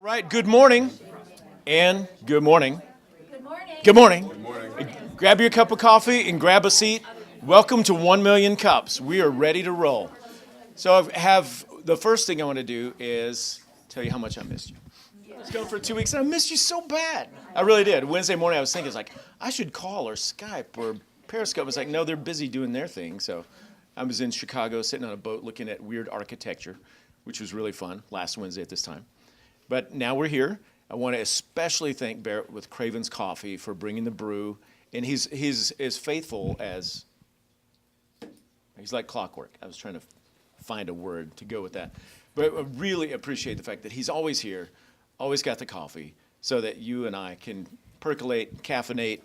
Right, good morning, and good morning. Good morning. Good morning. Grab your cup of coffee and grab a seat. Welcome to 1 Million Cups. We are ready to roll. So the first thing I want to do is tell you how much I missed you. I was gone for 2 weeks and I missed you so bad. I really did. Wednesday morning I was thinking, I should call or Skype or Periscope. I was like, no, they're busy doing their thing. So I was in Chicago sitting on a boat looking at weird architecture, which was really fun last Wednesday at this time. But now we're here. I want to especially thank Barrett with Craven's Coffee for bringing the brew. And he's as faithful as, he's like clockwork. I was trying to find a word to go with that. But I really appreciate the fact that he's always here, always got the coffee, so that you and I can percolate, caffeinate,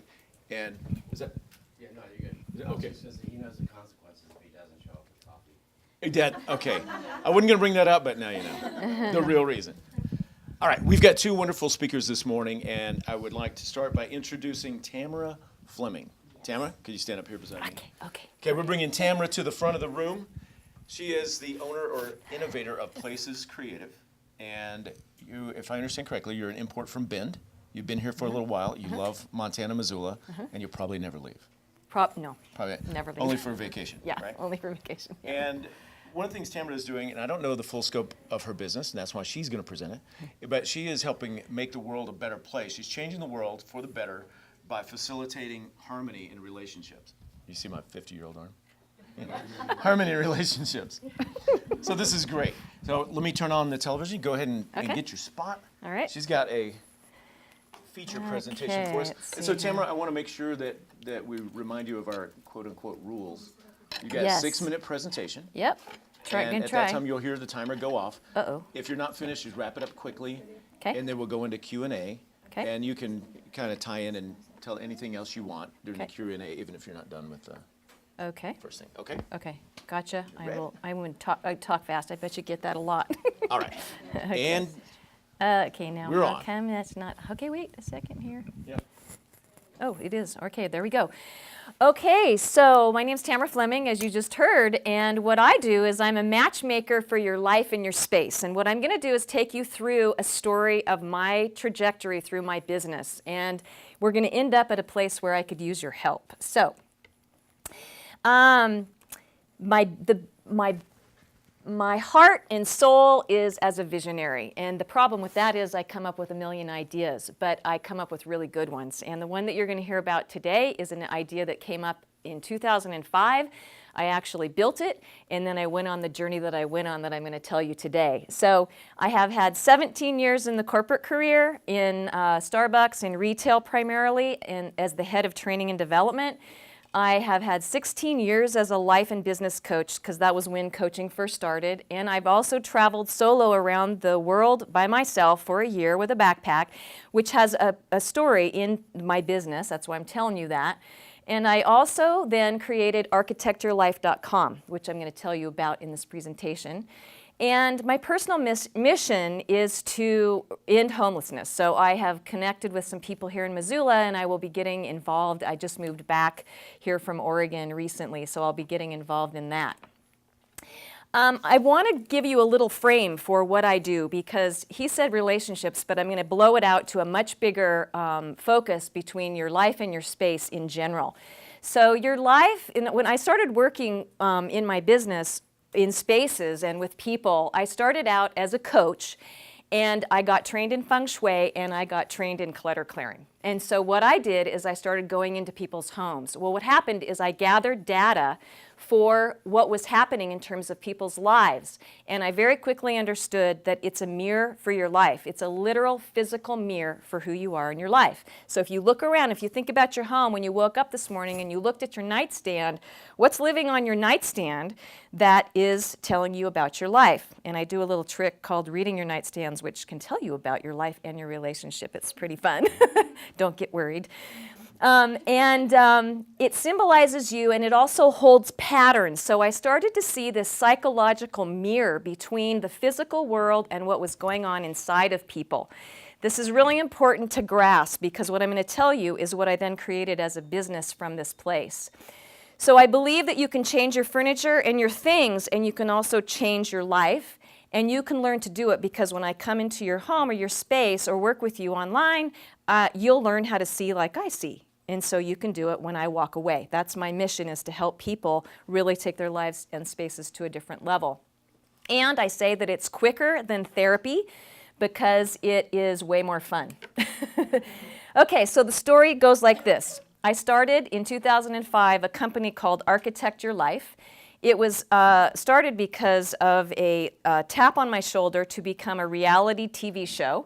and is that? Yeah, no, you're good. Is that okay? Says that he knows the consequences if he doesn't show up with coffee. Okay. I wasn't going to bring that up, but now you know. The real reason. All right, we've got two wonderful speakers this morning, and I would like to start by introducing Tamra Fleming. Tamra, could you stand up here beside me? Okay. Okay, we're bringing Tamra to the front of the room. She is the owner or innovator of Places Creative, and you, if I understand correctly, you're an import from Bend. You've been here for a little while. You love Montana, Missoula, and you'll probably never leave. No, Probably never leave. only for vacation. Yeah, right? only for vacation. Yeah. And one of the things Tamra is doing, and I don't know the full scope of her business, and that's why she's going to present it, but she is helping make the world a better place. She's changing the world for the better by facilitating harmony in relationships. You see my 50-year-old arm? Yeah. Harmony in relationships. So this is great. So let me turn on the television. Go ahead and get your spot. All right. She's got a feature presentation for us. let's And so see Tamra, I want to make sure that we remind you of our quote-unquote rules. You got Yes. a 6-minute presentation. Yep. And at that time, you'll hear the timer go off. Uh-oh. If you're not finished, just wrap it up quickly. Okay. And then we'll go into Q&A. Okay. And you can kind of tie in and tell anything else you want during the Okay. Q&A, even if you're not done with the Okay. first thing. Okay? Okay. Gotcha. ready? I wouldn't talk fast. I bet you get that a lot. All right. Okay. And Okay, now We're how on. come that's not? Okay, wait a second here. yeah. Oh, it is. Okay, there we go. Okay, so my name's Tamra Fleming, as you just heard, and what I do is I'm a matchmaker for your life and your space. And what I'm going to do is take you through a story of my trajectory through my business, and we're going to end up at a place where I could use your help. So, my heart and soul is as a visionary, and the problem with that is I come up with a million ideas, but I come up with really good ones. And the one that you're going to hear about today is an idea that came up in 2005. I actually built it, and then I went on the journey that I went on that I'm going to tell you today. So I have had 17 years in the corporate career in Starbucks, in retail primarily, and as the head of training and development. I have had 16 years as a life and business coach, because that was when coaching first started. And I've also traveled solo around the world by myself for a year with a backpack, which has a story in my business. That's why I'm telling you that. And I also then created architecturelife.com, which I'm going to tell you about in this presentation. And my personal mission is to end homelessness. So I have connected with some people here in Missoula, and I will be getting involved. I just moved back here from Oregon recently, so I'll be getting involved in that. I want to give you a little frame for what I do, because he said relationships, but I'm going to blow it out to a much bigger focus between your life and your space in general. So your life, when I started working in my business, in spaces and with people, I started out as a coach, and I got trained in feng shui, and I got trained in clutter clearing. And so what I did is I started going into people's homes. Well, what happened is I gathered data for what was happening in terms of people's lives. And I very quickly understood that it's a mirror for your life. It's a literal physical mirror for who you are in your life. So if you look around, if you think about your home when you woke up this morning and you looked at your nightstand, what's living on your nightstand that is telling you about your life? And I do a little trick called reading your nightstands, which can tell you about your life and your relationship. It's pretty fun. Don't get worried. It symbolizes you, and it also holds patterns. So I started to see this psychological mirror between the physical world and what was going on inside of people. This is really important to grasp, because what I'm going to tell you is what I then created as a business from this place. So I believe that you can change your furniture and your things, and you can also change your life. And you can learn to do it because when I come into your home or your space or work with you online, you'll learn how to see like I see. And so you can do it when I walk away. That's my mission, is to help people really take their lives and spaces to a different level. And I say that it's quicker than therapy because it is way more fun. Okay, so the story goes like this. I started in 2005 a company called Architect Your Life. It was started because of a tap on my shoulder to become a reality TV show.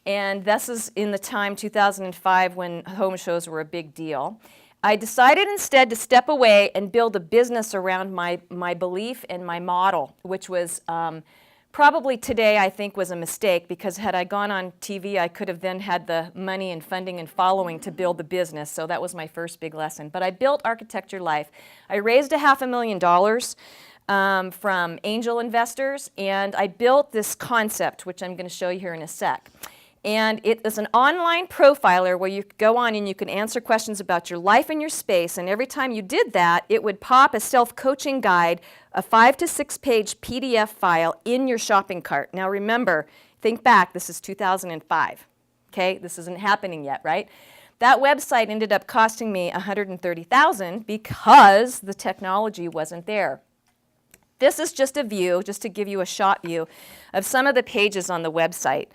And this is in the time, 2005, when home shows were a big deal. I decided instead to step away and build a business around my belief and my model, which was probably today I think was a mistake, because had I gone on TV, I could have then had the money and funding and following to build the business. So that was my first big lesson. But I built Architect Your Life. I raised $500,000 from angel investors, and I built this concept, which I'm going to show you here in a sec. And it is an online profiler where you go on and you can answer questions about your life and your space. And every time you did that, it would pop a self-coaching guide, a 5 to 6 page PDF file in your shopping cart. Now remember, think back, this is 2005. Okay, this isn't happening yet, right? That website ended up costing me $130,000 because the technology wasn't there. This is just a view, just to give you a shot view of some of the pages on the website.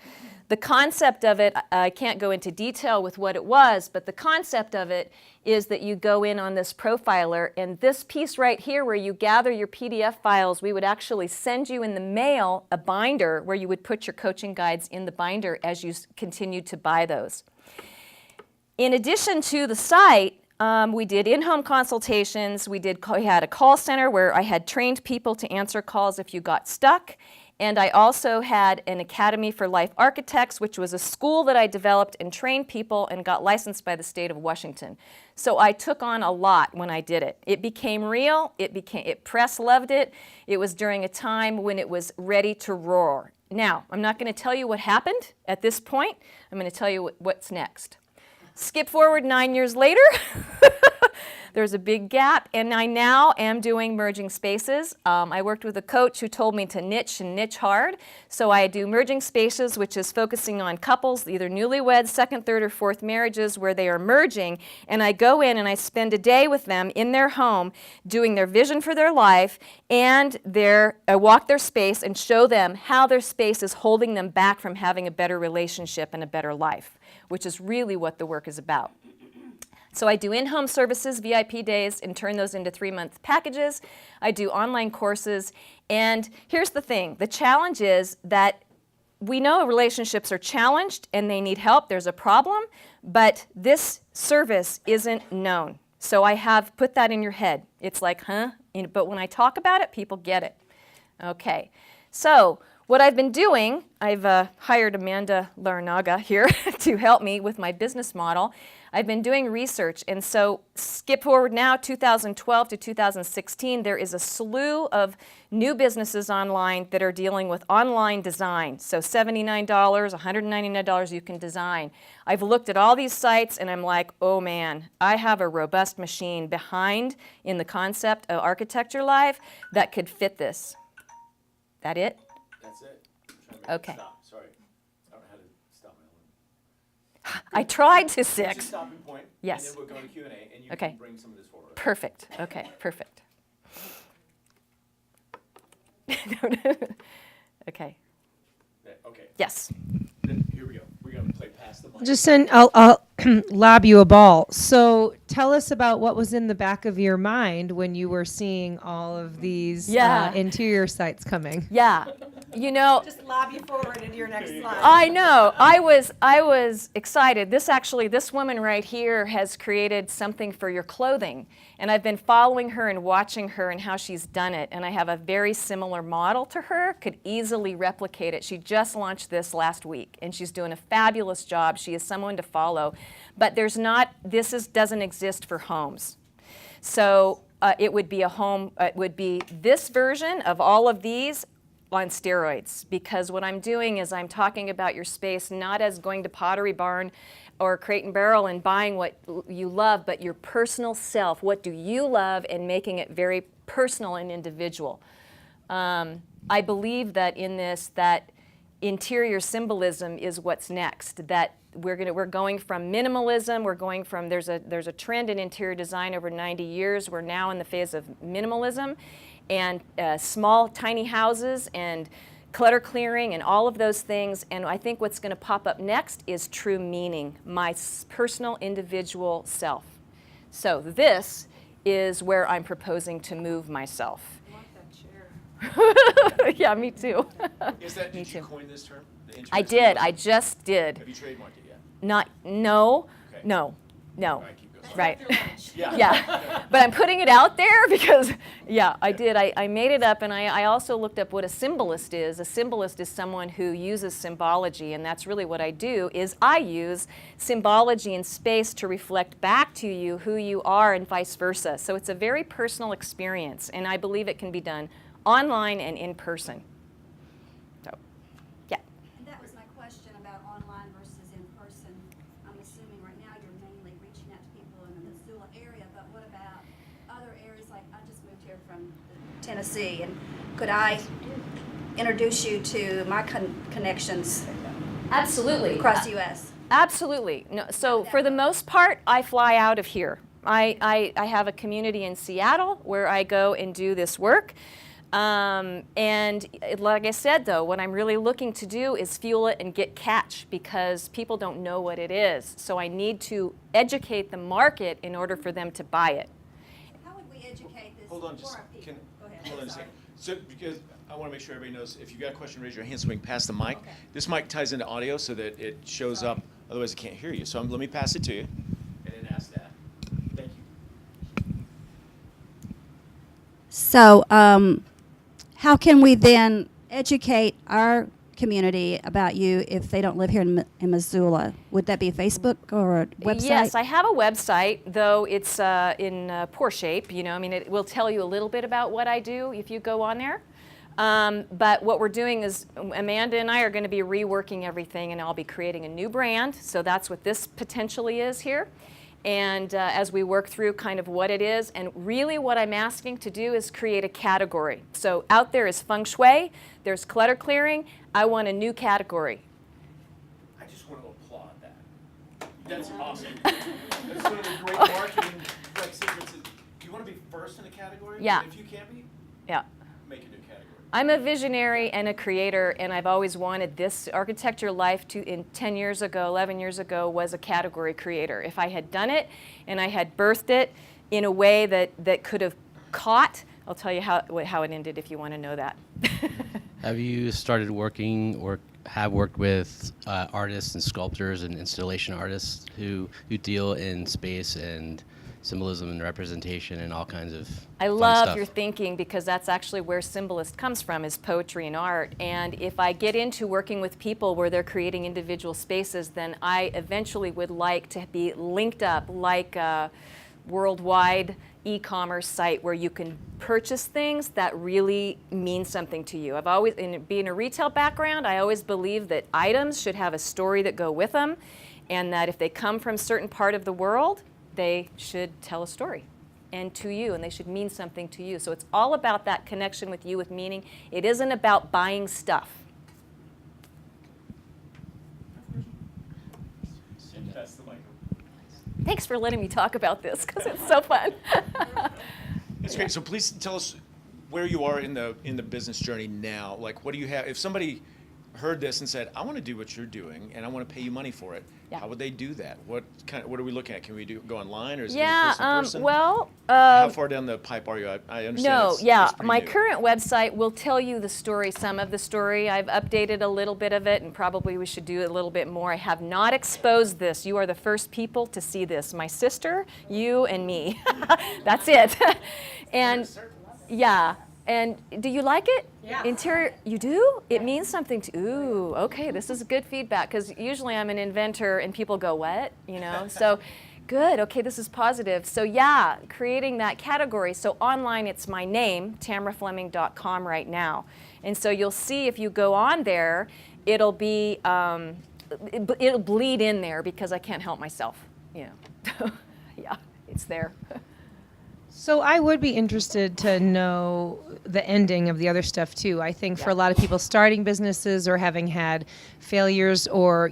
The concept of it, I can't go into detail with what it was, but the concept of it is that you go in on this profiler, and this piece right here where you gather your PDF files, we would actually send you in the mail a binder where you would put your coaching guides in the binder as you continued to buy those. In addition to the site, we did in-home consultations. We had a call center where I had trained people to answer calls if you got stuck. And I also had an Academy for Life Architects, which was a school that I developed and trained people and got licensed by the state of Washington. So I took on a lot when I did it. It became real. Press loved it. It was during a time when it was ready to roar. Now, I'm not going to tell you what happened at this point. I'm going to tell you what's next. Skip forward 9 years later. There's a big gap, and I now am doing merging spaces. I worked with a coach who told me to niche and niche hard. So I do merging spaces, which is focusing on couples, either newlyweds, second, third, or fourth marriages where they are merging. And I go in and I spend a day with them in their home doing their vision for their life, and I walk their space and show them how their space is holding them back from having a better relationship and a better life, which is really what the work is about. So I do in-home services, VIP days, and turn those into 3-month packages. I do online courses. And here's the thing. The challenge is that we know relationships are challenged and they need help. There's a problem. But this service isn't known. So I have put that in your head. It's like, huh? But when I talk about it, people get it. Okay. So what I've been doing, I've hired Amanda Larnaga here to help me with my business model. I've been doing research, and so skip forward now, 2012 to 2016, there is a slew of new businesses online that are dealing with online design. So $79, $199 you can design. I've looked at all these sites, and I'm like, oh man, I have a robust machine behind in the concept of Architect Your Life that could fit this. That it? That's it. I'm trying to make Okay. it stop. Sorry. I don't know how to stop my own. I tried to It's a six. stopping point. Yes. And then we'll go to Q&A, and you Okay. can bring some of this forward. Perfect. Okay, perfect. Okay. Okay. Yes. Then here we go. We're going to play past the mic. Just send, I'll lob you a ball. So tell us about what was in the back of your mind when you were seeing all of these Yeah. interior sites coming. Yeah. You know, Just lob you forward into your next slide. I know. I was excited. This woman right here has created something for your clothing. And I've been following her and watching her and how she's done it. And I have a very similar model to her, could easily replicate it. She just launched this last week, and she's doing a fabulous job. She is someone to follow. But doesn't exist for homes. So it would be this version of all of these on steroids, because what I'm doing is I'm talking about your space not as going to Pottery Barn or Crate and Barrel and buying what you love, but your personal self. What do you love, and making it very personal and individual. I believe that in this, that interior symbolism is what's next. That we're going from minimalism. We're going from there's a trend in interior design over 90 years. We're now in the phase of minimalism, and small, tiny houses and clutter clearing and all of those things. And I think what's going to pop up next is true meaning, my personal individual self. So this is where I'm proposing to move myself. Yeah, me too. Did you coin this term? The I interior did. symbolism? I just did. Have you trademarked it yet? No, Okay. no. All right, keep going. Right. Yeah. Yeah. But I'm putting it out there because, yeah, I did. I made it up, and I also looked up what a symbolist is. A symbolist is someone who uses symbology, and that's really what I do, is I use symbology in space to reflect back to you who you are and vice versa. So it's a very personal experience, and I believe it can be done online and in person. So, yeah. And that was my question about online versus in person. I'm assuming right now you're mainly reaching out to people in the Missoula area, but what about other areas? Like, I just moved here from Tennessee, and could I introduce you to my connections Absolutely. across the U.S.? Absolutely. No, so for the most part, I fly out of here. I have a community in Seattle where I go and do this work. And like I said, though, what I'm really looking to do is fuel it and get catch, because people don't know what it is. So I need to educate the market in order for them to buy it. How would we educate this Hold on, for just our people? Go ahead. hold on a Sorry. second. So, because I want to make sure everybody knows, if you got a question, raise your hand so we can pass the mic. Okay. This mic ties into audio so that it shows up. Otherwise, I can't hear you. So let me pass it to you, and then ask that. Thank you. So, how can we then educate our community about you if they don't live here in Missoula? Would that be a Facebook or a website? Yes, I have a website, though it's in poor shape. You know, I mean, it will tell you a little bit about what I do if you go on there. But what we're doing is Amanda and I are going to be reworking everything, and I'll be creating a new brand. So that's what this potentially is here. And as we work through kind of what it is, and really what I'm asking to do is create a category. So out there is feng shui, there's clutter clearing. I want a new category. I just want to applaud that. That's awesome. That's one of the great marketing secrets. You want to be first in a category? Yeah. If you can't be, Yeah. make a new category. I'm a visionary and a creator, and I've always wanted this architecture life to, in 10 years ago, 11 years ago, was a category creator. If I had done it and I had birthed it in a way that could have caught, I'll tell you how it ended if you want to know that. Have you started working or have worked with artists and sculptors and installation artists who deal in space and symbolism and representation and all kinds of I fun love stuff? your thinking, because that's actually where symbolist comes from, is poetry and art. And if I get into working with people where they're creating individual spaces, then I eventually would like to be linked up like a worldwide e-commerce site where you can purchase things that really mean something to you. I've always, in being a retail background, I always believe that items should have a story that go with them, and that if they come from a certain part of the world, they should tell a story and to you, and they should mean something to you. So it's all about that connection with you, with meaning. It isn't about buying stuff. That's the mic. Thanks for letting me talk about this, because it's so fun. It's great. So please tell us where you are in the business journey now. Like, what do you have? If somebody heard this and said, "I want to do what you're doing, and I want to pay you money for it," Yeah. how would they do that? What are we looking at? Can we go online, or is it Yeah, person to person? well, How far down the pipe are you? I understand. no, it's yeah. pretty My new. current website will tell you the story, some of the story. I've updated a little bit of it, and probably we should do a little bit more. I have not exposed this. You are the first people to see this. My sister, you, and me. That's it. And yeah. And do you like it? Yeah. Interior, you do? It means something to, ooh, okay, this is good feedback, because usually I'm an inventor and people go, what? You know, so good, okay, this is positive. So yeah, creating that category. So online, it's my name, tamrafleming.com right now. And so you'll see if you go on there, it'll be, it'll bleed in there because I can't help myself, you know. Yeah, it's there. So I would be interested to know the ending of the other stuff too. I think for a lot of people starting businesses or having had failures or,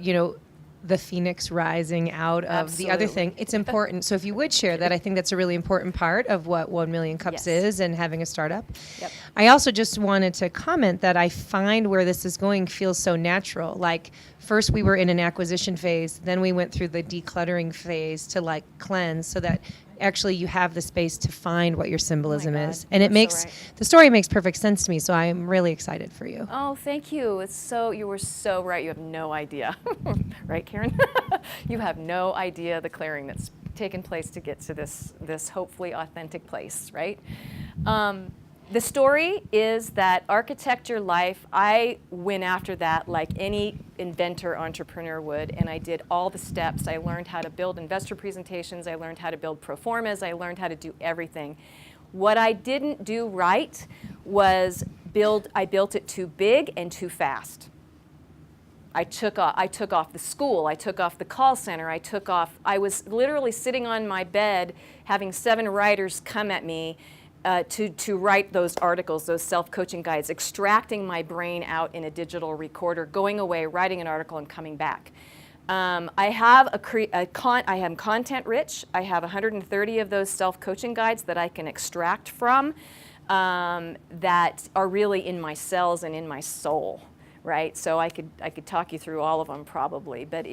the phoenix rising out of the other Absolutely. thing, it's important. So if you would share that, I think that's a really important part of what 1 Million Cups Yes. is and having a startup. Yep. I also just wanted to comment that I find where this is going feels so natural. Like first we were in an acquisition phase, then we went through the decluttering phase to like cleanse so that actually you have the space to find what your symbolism God, is. And you're it so makes, right. the story makes perfect sense to me. So I'm really excited for you. Oh, thank you. You were so right. You have no idea. Right, Karen? You have no idea the clearing that's taken place to get to this hopefully authentic place, right? The story is that Architecture Life, I went after that like any inventor entrepreneur would, and I did all the steps. I learned how to build investor presentations. I learned how to build pro formas. I learned how to do everything. What I didn't do right was I built it too big and too fast. I took off the school, I took off the call center, I was literally sitting on my bed having 7 writers come at me to write those articles, those self-coaching guides, extracting my brain out in a digital recorder, going away, writing an article, and coming back. I am content rich. I have 130 of those self-coaching guides that I can extract from that are really in my cells and in my soul, right? So I could talk you through all of them probably, but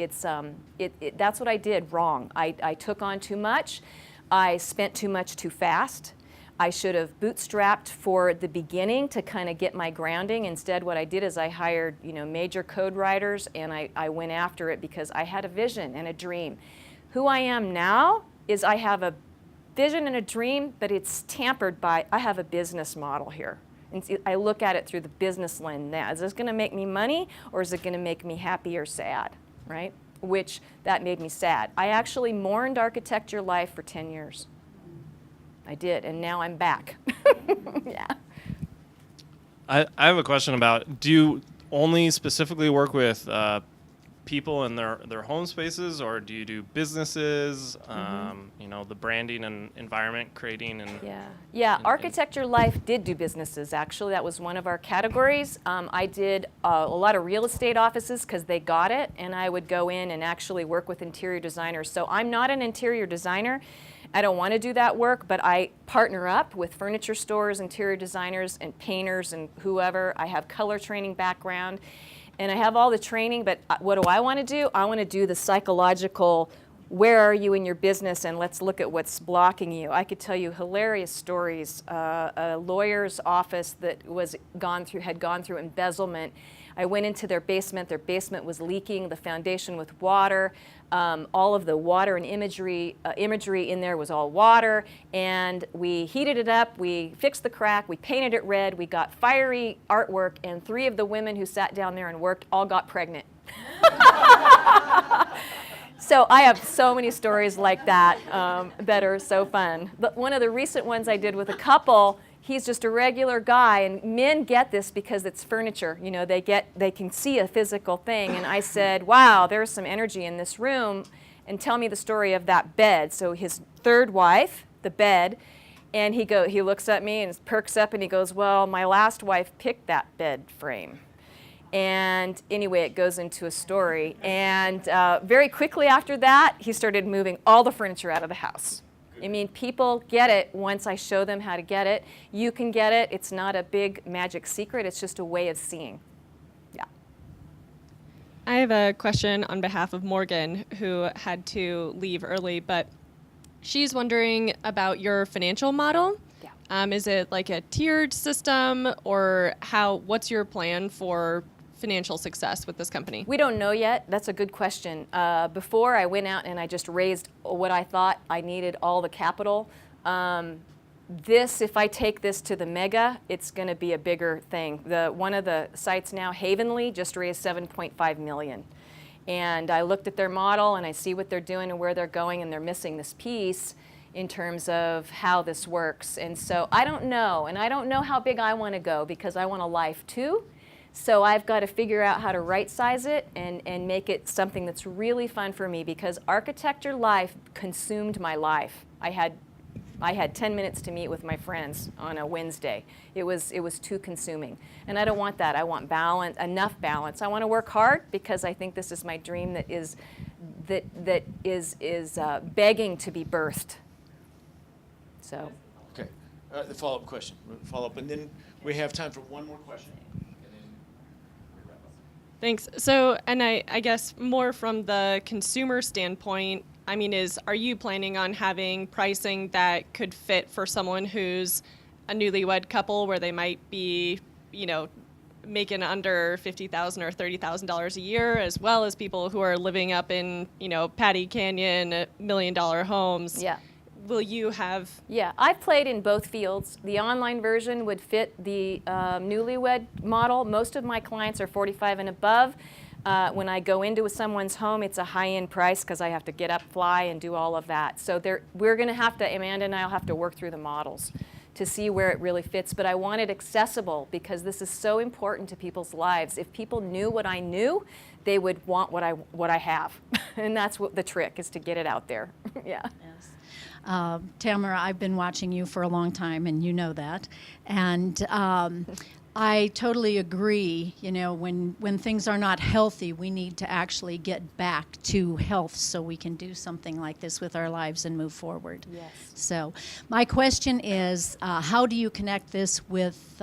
that's what I did wrong. I took on too much. I spent too much too fast. I should have bootstrapped for the beginning to kind of get my grounding. Instead, what I did is I hired, major code writers, and I went after it because I had a vision and a dream. Who I am now is I have a vision and a dream, but it's tampered by, I have a business model here. And I look at it through the business lens now. Is this going to make me money, or is it going to make me happy or sad, right? Which, that made me sad. I actually mourned Architecture Life for 10 years. I did, and now I'm back. Yeah. I have a question about, do you only specifically work with people in their home spaces, or do you do businesses, the branding and environment creating? Yeah. Architecture Life did do businesses, actually. That was one of our categories. I did a lot of real estate offices because they got it, and I would go in and actually work with interior designers. So I'm not an interior designer. I don't want to do that work, but I partner up with furniture stores, interior designers, and painters, and whoever. I have color training background, and I have all the training, but what do I want to do? I want to do the psychological, where are you in your business, and let's look at what's blocking you. I could tell you hilarious stories. A lawyer's office that had gone through embezzlement. I went into their basement was leaking, the foundation with water. All of the water and imagery in there was all water, and we heated it up, we fixed the crack, we painted it red, we got fiery artwork, and 3 of the women who sat down there and worked all got pregnant. So I have so many stories like that that are so fun. But one of the recent ones I did with a couple, he's just a regular guy, and men get this because it's furniture. They can see a physical thing. And I said, wow, there's some energy in this room, and tell me the story of that bed. So his 3rd wife, the bed, and he looks at me and perks up and he goes, well, my last wife picked that bed frame. And anyway, it goes into a story. And very quickly after that, he started moving all the furniture out of the house. I mean, people get it once I show them how to get it. You can get it. It's not a big magic secret. It's just a way of seeing. Yeah. I have a question on behalf of Morgan, who had to leave early, but she's wondering about your financial model. Yeah. Is it like a tiered system, or what's your plan for financial success with this company? We don't know yet. That's a good question. Before, I went out and I just raised what I thought I needed, all the capital. If I take this to the mega, it's going to be a bigger thing. One of the sites now, Havenly, just raised $7.5 million. And I looked at their model and I see what they're doing and where they're going, and they're missing this piece in terms of how this works. And so I don't know, and I don't know how big I want to go because I want a life too. So I've got to figure out how to right-size it and make it something that's really fun for me, because Architecture Life consumed my life. I had I had 10 minutes to meet with my friends on a Wednesday. It was too consuming. And I don't want that. I want balance, enough balance. I want to work hard because I think this is my dream that is begging to be birthed. So. Okay. The follow-up question. Follow-up, and then we have time for one more question. Thanks. So, and I guess more from the consumer standpoint, I mean, are you planning on having pricing that could fit for someone who's a newlywed couple where they might be, making under $50,000 or $30,000 a year, as well as people who are living up in, Patty Canyon, $1 million homes? Yeah. Will you have? Yeah, I've played in both fields. The online version would fit the newlywed model. Most of my clients are 45 and above. When I go into someone's home, it's a high-end price because I have to get up, fly, and do all of that. So we're going to have to, Amanda and I will have to work through the models to see where it really fits. But I want it accessible because this is so important to people's lives. If people knew what I knew, they would want what I have. And that's what the trick is, to get it out there. Yeah. Yes. Tamra, I've been watching you for a long time, and you know that. And I totally agree. When things are not healthy, we need to actually get back to health so we can do something like this with our lives and move forward. Yes. So my question is, how do you connect this with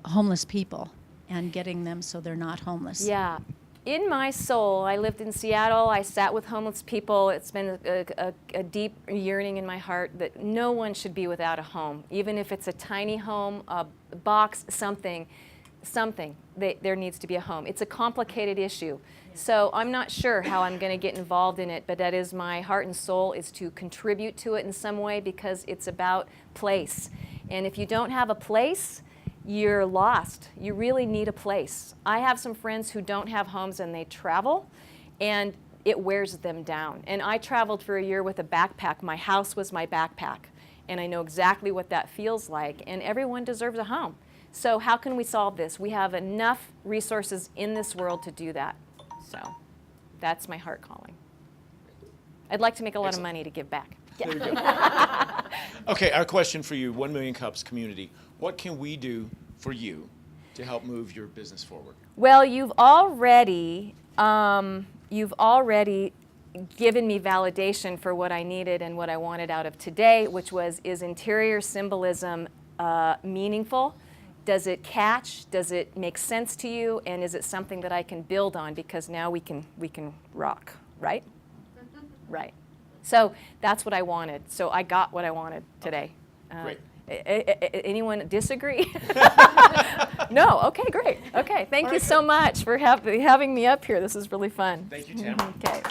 homeless people and getting them so they're not homeless? Yeah. In my soul, I lived in Seattle. I sat with homeless people. It's been a deep yearning in my heart that no one should be without a home, even if it's a tiny home, a box, something. There needs to be a home. It's a complicated issue. So I'm not sure how I'm going to get involved in it, but that is my heart and soul, is to contribute to it in some way, because it's about place. And if you don't have a place, you're lost. You really need a place. I have some friends who don't have homes and they travel, and it wears them down. And I traveled for a year with a backpack. My house was my backpack, and I know exactly what that feels like, and everyone deserves a home. So how can we solve this? We have enough resources in this world to do that. So that's my heart calling. I'd like to make a lot of money to give back. There you go. Okay, our question for you, 1 Million Cups community. What can we do for you to help move your business forward? Well, you've already given me validation for what I needed and what I wanted out of today, which was, is interior symbolism meaningful? Does it catch? Does it make sense to you? And is it something that I can build on? Because now we can rock, right? Right. So that's what I wanted. So I got what I wanted today. Great. Anyone disagree? No? Okay, great. Okay, thank you so much for having me up here. This is really fun. Thank you, Tamra. Okay.